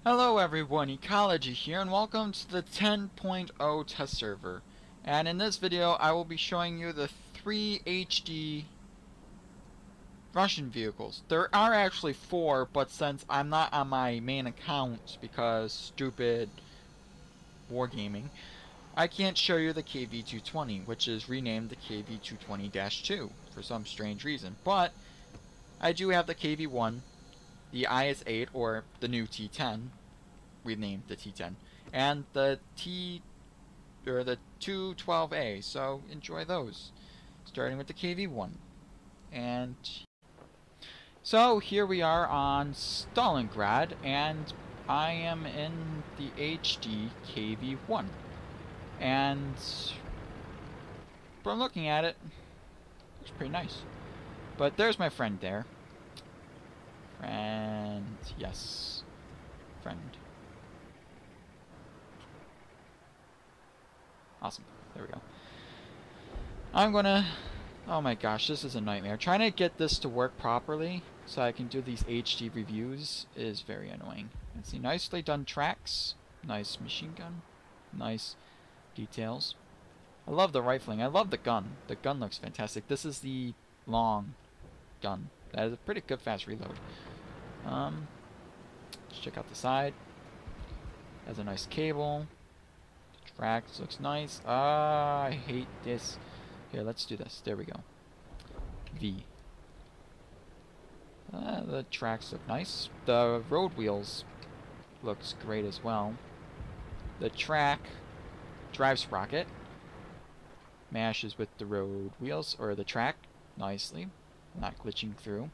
Hello everyone, Ecology here, and welcome to the 10.0 test server. And in this video, I will be showing you the 3 HD Russian vehicles. There are actually 4, but since I'm not on my main account because stupid wargaming, I can't show you the KV-220, which is renamed the KV-220-2 for some strange reason. But I do have the KV-1, the IS-8, or the new T-10. Renamed the T-10, and the the 212A. So enjoy those, starting with the KV-1. And so here we are on Stalingrad, and I am in the HD KV-1. And from looking at it, looks pretty nice. But there's my friend there. Friend, yes, friend. Awesome. There we go. I'm gonna... Oh my gosh, this is a nightmare. Trying to get this to work properly so I can do these HD reviews is very annoying. And see, nicely done tracks. Nice machine gun. Nice details. I love the rifling. I love the gun. The gun looks fantastic. This is the long gun. That is a pretty good fast reload. Let's check out the side. Has a nice cable. Tracks looks nice. Ah, I hate this. Here, let's do this. There we go. V. The tracks look nice. The road wheels looks great as well. The track drives rocket. Mashes with the road wheels, or the track, nicely. Not glitching through.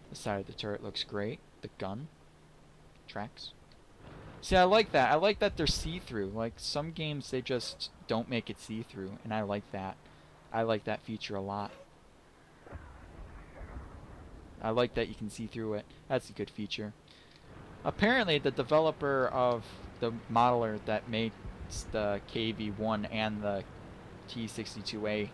The side of the turret looks great. The gun. Tracks. See, I like that. I like that they're see-through. Like, some games, they just don't make it see-through, and I like that. I like that feature a lot. I like that you can see through it. That's a good feature. Apparently, the developer of the modeler that made the KV-1 and the T62A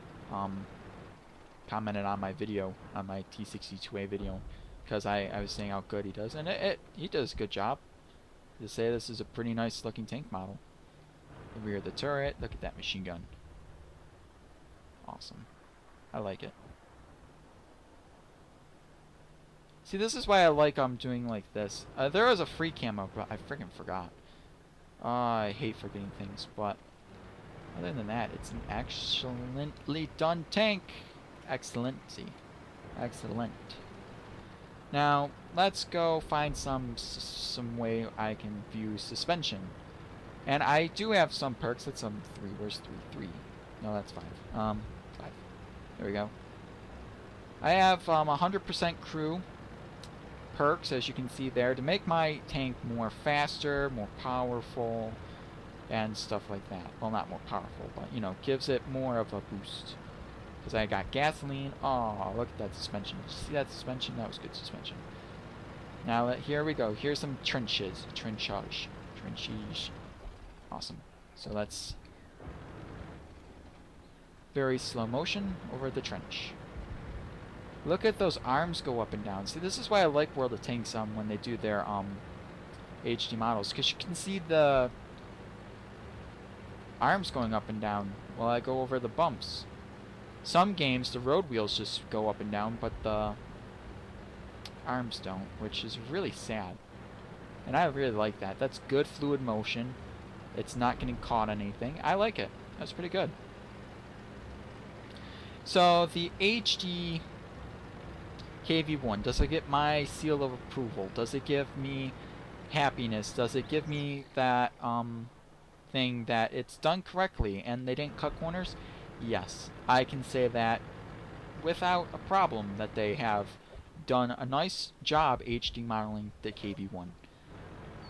commented on my video, on my T62A video, because I was saying how good he does, and he does a good job. To say this is a pretty nice looking tank model. The rear of the turret, look at that machine gun. Awesome. I like it. See, this is why I like doing like this. There was a free camo, but I freaking forgot. I hate forgetting things, but other than that, it's an excellently done tank. Excellency. Excellent. Now, let's go find some way I can view suspension. And I do have some perks. That's 3. Where's 3? 3. No, that's 5. 5. There we go. I have 100% crew perks, as you can see there, to make my tank more faster, more powerful, and stuff like that. Well, not more powerful, but, you know, gives it more of a boost. Because I got gasoline. Oh, look at that suspension. Did you see that suspension? That was good suspension. Now, here we go. Here's some trenches. Trenchage. Trenches. Awesome. So let's... very slow motion over the trench. Look at those arms go up and down. See, this is why I like World of Tanks when they do their HD models. Because you can see the arms going up and down while I go over the bumps. Some games, the road wheels just go up and down, but the arms don't, which is really sad. And I really like that. That's good fluid motion. It's not getting caught on anything. I like it. That's pretty good. So, the HD KV-1, does it get my seal of approval? Does it give me happiness? Does it give me that thing that it's done correctly and they didn't cut corners? Yes, I can say that without a problem, that they have done a nice job HD modeling the KV-1.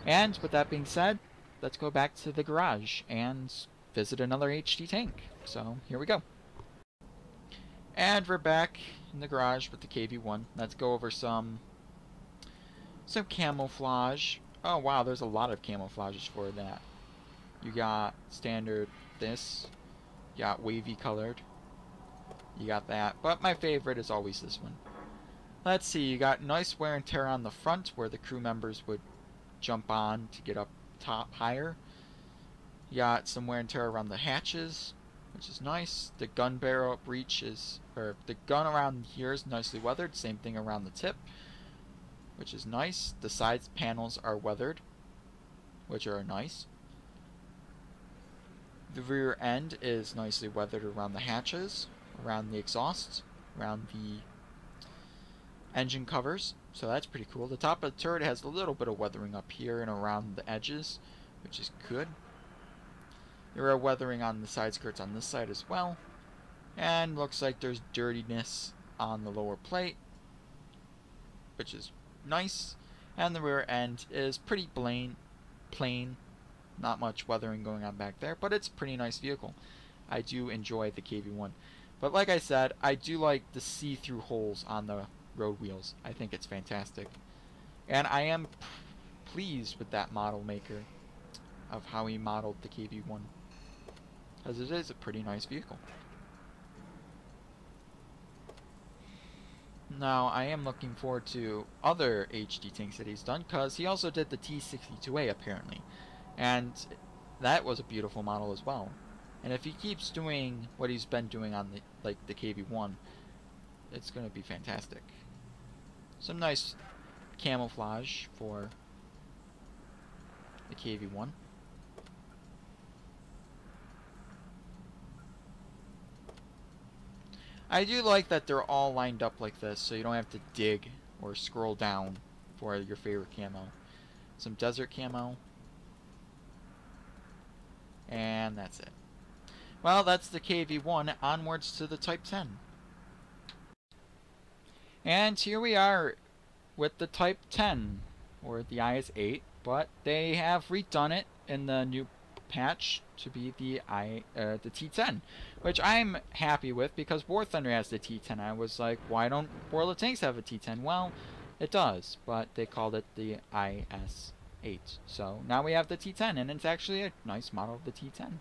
And with that being said, let's go back to the garage and visit another HD tank. So here we go. And we're back in the garage with the KV-1. Let's go over some camouflage. Oh wow, there's a lot of camouflages for that. You got standard this. You got wavy colored. You got that. But my favorite is always this one. Let's see, you got nice wear and tear on the front where the crew members would jump on to get up top higher. You got some wear and tear around the hatches, which is nice. The gun barrel breech is, or the gun around here is nicely weathered. Same thing around the tip, which is nice. The side panels are weathered, which are nice. The rear end is nicely weathered around the hatches, around the exhausts, around the engine covers, so that's pretty cool. The top of the turret has a little bit of weathering up here and around the edges, which is good. There are weathering on the side skirts on this side as well, and looks like there's dirtiness on the lower plate, which is nice. And the rear end is pretty plain, not much weathering going on back there, but it's a pretty nice vehicle. I do enjoy the KV-1, but like I said, I do like the see-through holes on the road wheels. I think it's fantastic, and I am pleased with that model maker of how he modeled the KV-1, because it is a pretty nice vehicle. Now I am looking forward to other HD tanks that he's done, because he also did the T-62A apparently, and that was a beautiful model as well. And if he keeps doing what he's been doing on the KV-1, it's going to be fantastic. Some nice camouflage for the KV-1. I do like that they're all lined up like this, so you don't have to dig or scroll down for your favorite camo. Some desert camo. And that's it. Well, that's the KV-1. Onwards to the Type 10. And here we are with the Type 10, or the IS-8, but they have redone it in the new patch to be the T-10, which I'm happy with, because War Thunder has the T-10. I was like, why don't World of Tanks have a T-10? Well, it does, but they called it the IS-8. So now we have the T-10, and it's actually a nice model of the T-10.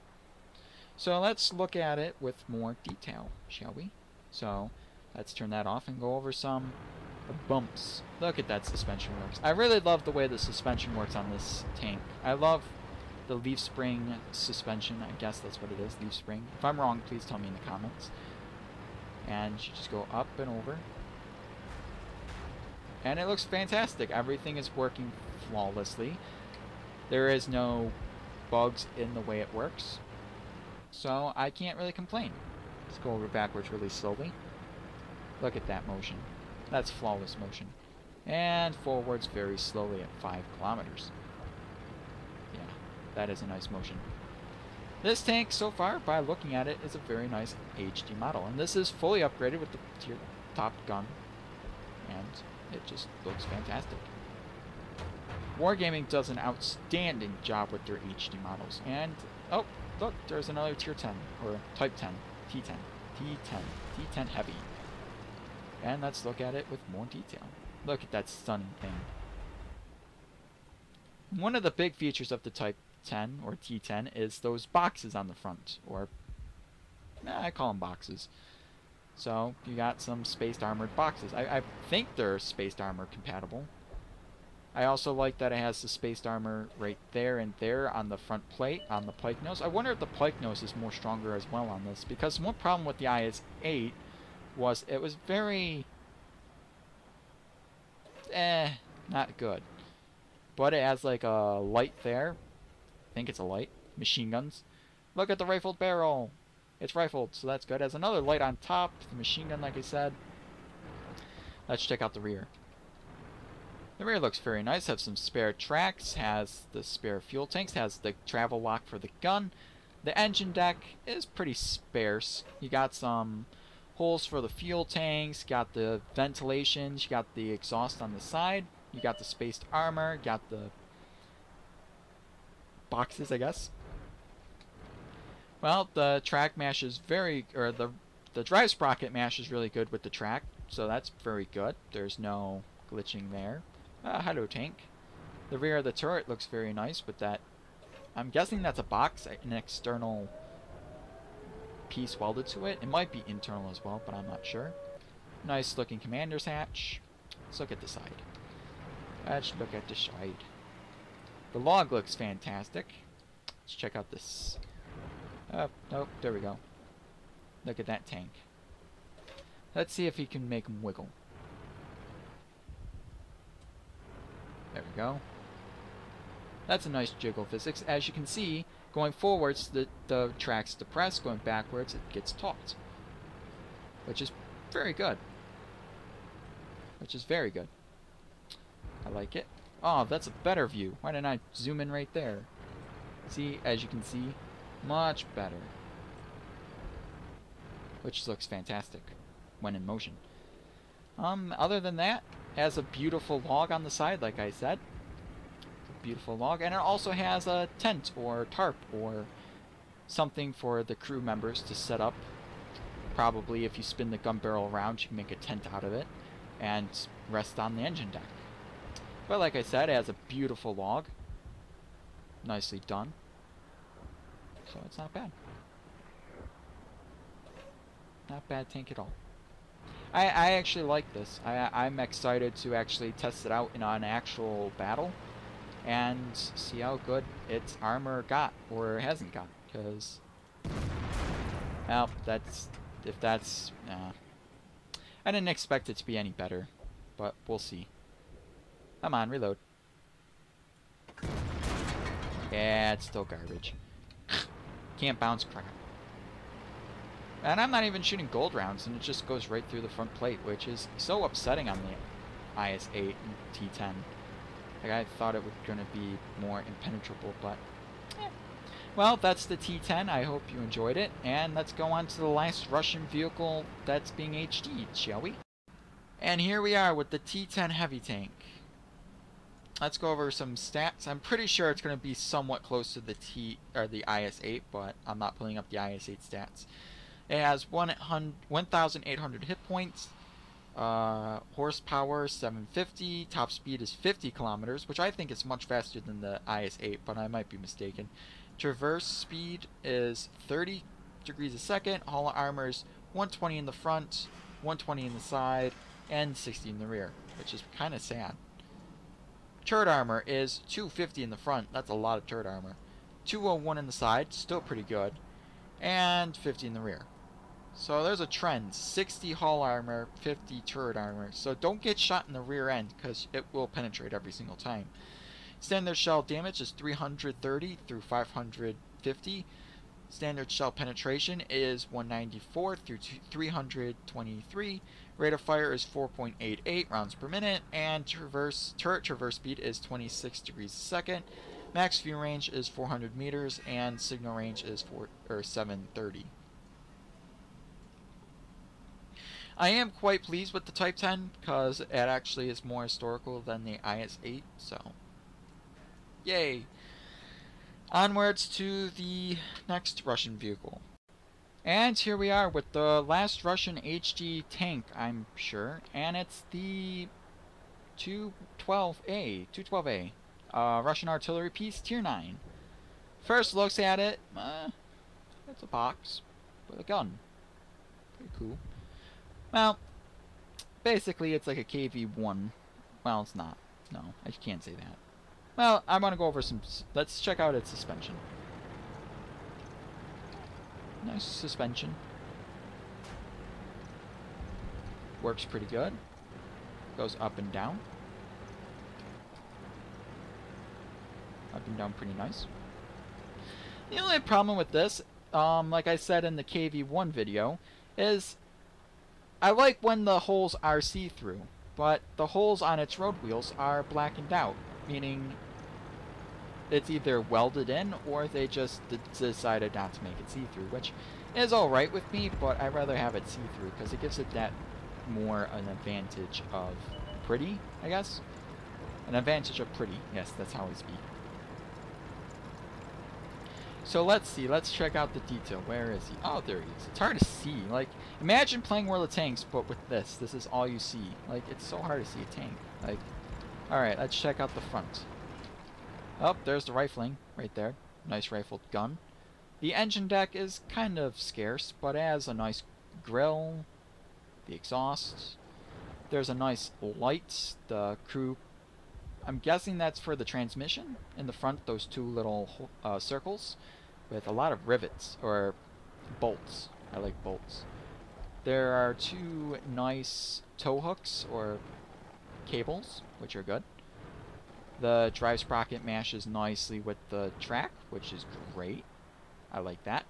So let's look at it with more detail, shall we? So let's turn that off and go over some bumps. Look at that suspension works. I really love the way the suspension works on this tank. I love the leaf spring suspension. I guess that's what it is, leaf spring. If I'm wrong, please tell me in the comments. And you just go up and over. And it looks fantastic. Everything is working flawlessly. There is no bugs in the way it works. So I can't really complain. Let's go over backwards really slowly. Look at that motion. That's flawless motion. And forwards very slowly at 5 kilometers. Yeah, that is a nice motion. This tank, so far, by looking at it, is a very nice HD model. And this is fully upgraded with the top gun. And it just looks fantastic. Wargaming does an outstanding job with their HD models. And, oh, look, there's another Tier 10, or Type 10, T10, T10, T10 Heavy. And let's look at it with more detail. Look at that stunning thing. One of the big features of the Type 10, or T10, is those boxes on the front, or, I call them boxes. So, you got some spaced armored boxes. I think they're spaced armor compatible. I also like that it has the spaced armor right there and there on the front plate, on the pike nose. I wonder if the pike nose is more stronger as well on this, because one problem with the IS-8 was it was very, not good. But it has like a light there. I think it's a light. Machine guns. Look at the rifled barrel. It's rifled, so that's good. It has another light on top. The machine gun, like I said. Let's check out the rear. The rear looks very nice. Has some spare tracks. Has the spare fuel tanks. Has the travel lock for the gun. The engine deck is pretty sparse. You got some holes for the fuel tanks. Got the ventilations. You got the exhaust on the side. You got the spaced armor. Got the boxes, I guess. Well, the track mash is very, or the drive sprocket mash is really good with the track, so that's very good. There's no glitching there. Hello, tank. The rear of the turret looks very nice with that. I'm guessing that's a box, an external piece welded to it. It might be internal as well, but I'm not sure. Nice looking commander's hatch. Let's look at the side. Let's look at the side. The log looks fantastic. Let's check out this. Oh, nope, there we go. Look at that tank. Let's see if he can make him wiggle. There we go. That's a nice jiggle physics. As you can see, going forwards, the track's depressed. Going backwards, it gets taut. Which is very good. Which is very good. I like it. Oh, that's a better view. Why didn't I zoom in right there? See, as you can see, much better. Which looks fantastic when in motion. Other than that, it has a beautiful log on the side, like I said. Beautiful log, and it also has a tent or tarp or something for the crew members to set up. Probably if you spin the gun barrel around, you can make a tent out of it and rest on the engine deck. But like I said, it has a beautiful log. Nicely done. So it's not bad. Not bad tank at all. I actually like this. I'm excited to actually test it out in an actual battle and see how good its armor got or hasn't got. Because, well, I didn't expect it to be any better, but we'll see. Come on, reload. Yeah, it's still garbage. Can't bounce crap. And I'm not even shooting gold rounds, and it just goes right through the front plate, which is so upsetting on the IS-8 and T-10. Like, I thought it was going to be more impenetrable, but eh. Well, that's the T-10. I hope you enjoyed it. And let's go on to the last Russian vehicle that's being HD'd, shall we? And here we are with the T-10 heavy tank. Let's go over some stats. I'm pretty sure it's going to be somewhat close to the IS-8, but I'm not pulling up the IS-8 stats. It has 1,800 hit points, horsepower 750, top speed is 50 kilometers, which I think is much faster than the IS-8, but I might be mistaken. Traverse speed is 30 degrees a second, hull armor is 120 in the front, 120 in the side, and 60 in the rear, which is kind of sad. Turret armor is 250 in the front, that's a lot of turret armor. 201 in the side, still pretty good, and 50 in the rear. So there's a trend, 60 hull armor, 50 turret armor. So don't get shot in the rear end, because it will penetrate every single time. Standard shell damage is 330 through 550. Standard shell penetration is 194 through 323. Rate of fire is 4.88 rounds per minute, and turret traverse speed is 26 degrees a second. Max view range is 400 meters, and signal range is 730. I am quite pleased with the Type 10, because it actually is more historical than the IS-8, so yay! Onwards to the next Russian vehicle. And here we are with the last Russian HD tank, I'm sure, and it's the 212A, Russian artillery piece, tier 9. First looks at it, it's a box with a gun. Pretty cool. Well, basically it's like a KV-1. Well, it's not. No, I can't say that. Well, I want to go over some... Let's check out its suspension. Nice suspension. Works pretty good. Goes up and down. Up and down pretty nice. The only problem with this, like I said in the KV-1 video, is I like when the holes are see-through, but the holes on its road wheels are blackened out, meaning it's either welded in or they just decided not to make it see-through, which is alright with me, but I'd rather have it see-through because it gives it that more an advantage of pretty, I guess. An advantage of pretty, yes, that's how I speak. So let's see, let's check out the detail. Where is he? Oh, there he is. It's hard to see. Like, imagine playing World of Tanks, but with this. This is all you see. Like, it's so hard to see a tank. Like, alright, let's check out the front. Oh, there's the rifling right there. Nice rifled gun. The engine deck is kind of scarce, but it has a nice grill, the exhaust, There's a nice light. The crew, I'm guessing that's for the transmission. In the front, those two little circles with a lot of rivets, or bolts. I like bolts. There are two nice tow hooks, or cables, which are good. The drive sprocket matches nicely with the track, which is great. I like that.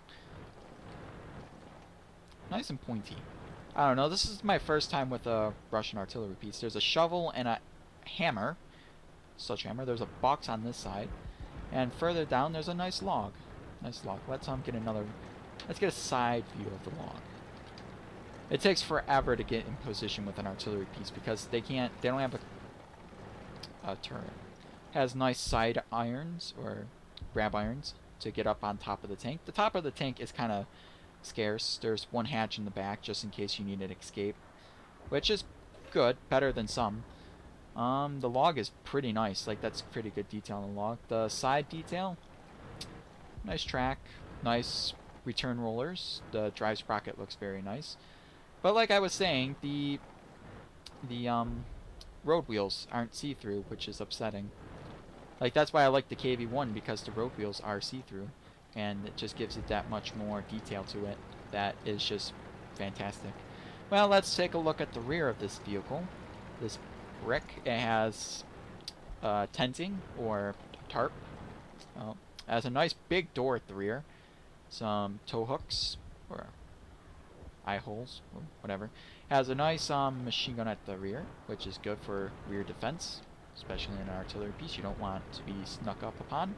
Nice and pointy. I don't know, this is my first time with a Russian artillery piece. There's a shovel and a hammer. Sledgehammer. There's a box on this side. And further down, there's a nice log. Nice log. Let's get a side view of the log. It takes forever to get in position with an artillery piece because they don't have a turret. It has nice side irons, or grab irons, to get up on top of the tank. The top of the tank is kind of scarce. There's one hatch in the back just in case you need an escape, which is good, better than some. The log is pretty nice. Like, that's pretty good detail on the log. The side detail, nice track, nice return rollers. The drive sprocket looks very nice. But like I was saying, the road wheels aren't see-through, which is upsetting. Like, that's why I like the KV-1, because the road wheels are see-through, and it just gives it that much more detail to it. That is just fantastic. Well, let's take a look at the rear of this vehicle. This brick, it has tenting, or tarp. It has a nice big door at the rear. Some tow hooks, or eye holes, or whatever. Has a nice machine gun at the rear, which is good for rear defense, especially in an artillery piece. You don't want to be snuck up upon.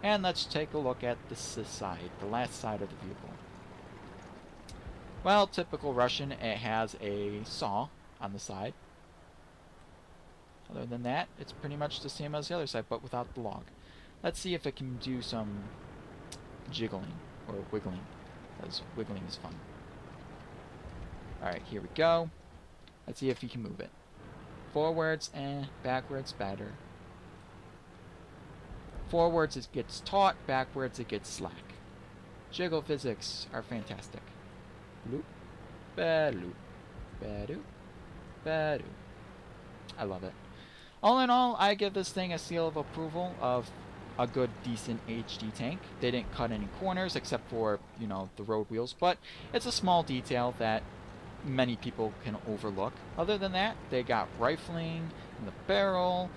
And let's take a look at this side, the last side of the vehicle. Well, typical Russian, it has a saw on the side. Other than that, it's pretty much the same as the other side, but without the log. Let's see if it can do some jiggling, or wiggling, because wiggling is fun. Alright, here we go. Let's see if you can move it. Forwards, backwards, better. Forwards it gets taut, backwards it gets slack. Jiggle physics are fantastic. Loop, ba-loop, ba-doop, ba-doop. I love it. All in all, I give this thing a seal of approval of a good, decent HD tank. They didn't cut any corners except for, you know, the road wheels, but it's a small detail that many people can overlook. Other than that, they got rifling in the barrel.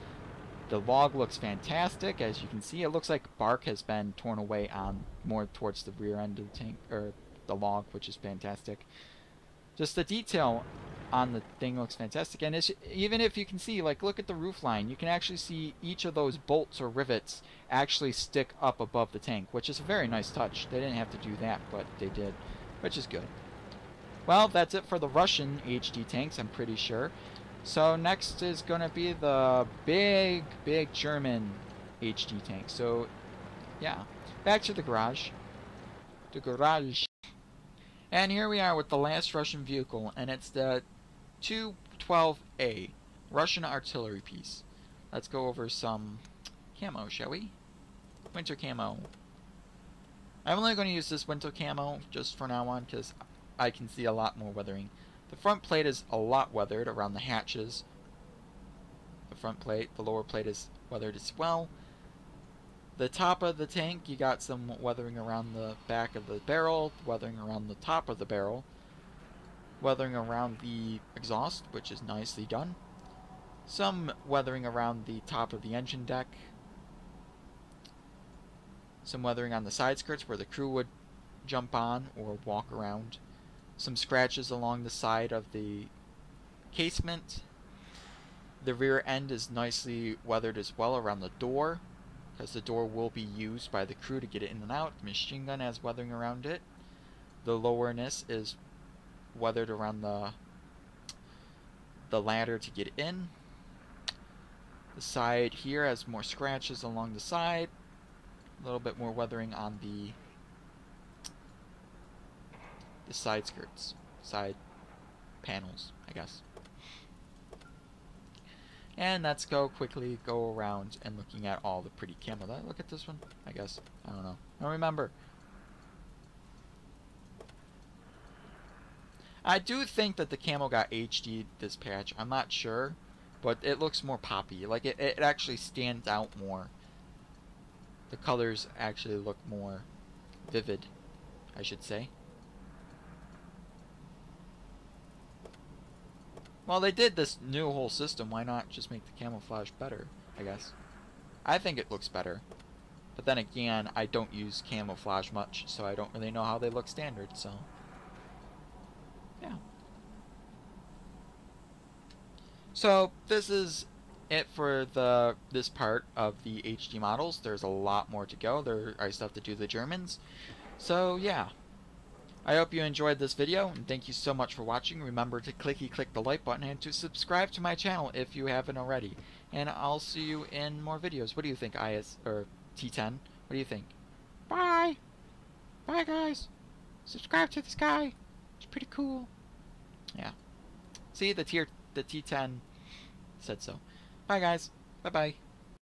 The log looks fantastic. As you can see, it looks like bark has been torn away on more towards the rear end of the tank, or the log, which is fantastic. Just the detail on the thing looks fantastic, and it's, even if you can see, like, look at the roof line, you can actually see each of those bolts or rivets actually stick up above the tank, which is a very nice touch. They didn't have to do that, but they did, which is good. Well, that's it for the Russian HD tanks, I'm pretty sure. So next is going to be the big German HD tank. So, yeah, back to the garage. The garage. And here we are with the last Russian vehicle, and it's the Tu-12A, Russian artillery piece. Let's go over some camo, shall we? Winter camo. I'm only going to use this winter camo just for now on, because I can see a lot more weathering. The front plate is a lot weathered around the hatches. The front plate, the lower plate is weathered as well. The top of the tank, you got some weathering around the back of the barrel, weathering around the top of the barrel, weathering around the exhaust, which is nicely done. Some weathering around the top of the engine deck. Some weathering on the side skirts where the crew would jump on or walk around. Some scratches along the side of the casement. The rear end is nicely weathered as well around the door, because the door will be used by the crew to get it in and out. The machine gun has weathering around it. The lowerness is weathered around the ladder to get in. The side here has more scratches along the side. A little bit more weathering on the side skirts, side panels, I guess. And let's quickly go around and looking at all the pretty camo. Did I look at this one? I guess. I don't know. I don't remember. I do think that the camo got HD'd this patch. I'm not sure, but it looks more poppy. Like it actually stands out more. The colors actually look more vivid, I should say. Well, they did this new whole system. Why not just make the camouflage better, I guess? I think it looks better. But then again, I don't use camouflage much, so I don't really know how they look standard, so... yeah. So, this is it for this part of the HD models. There's a lot more to go. I still have to do the Germans. So, yeah. I hope you enjoyed this video, and thank you so much for watching. Remember to click the like button and to subscribe to my channel if you haven't already. And I'll see you in more videos. What do you think, T-10? What do you think? Bye! Bye, guys! Subscribe to this guy. It's pretty cool. Yeah. See, the T-10 said so. Bye, guys. Bye-bye.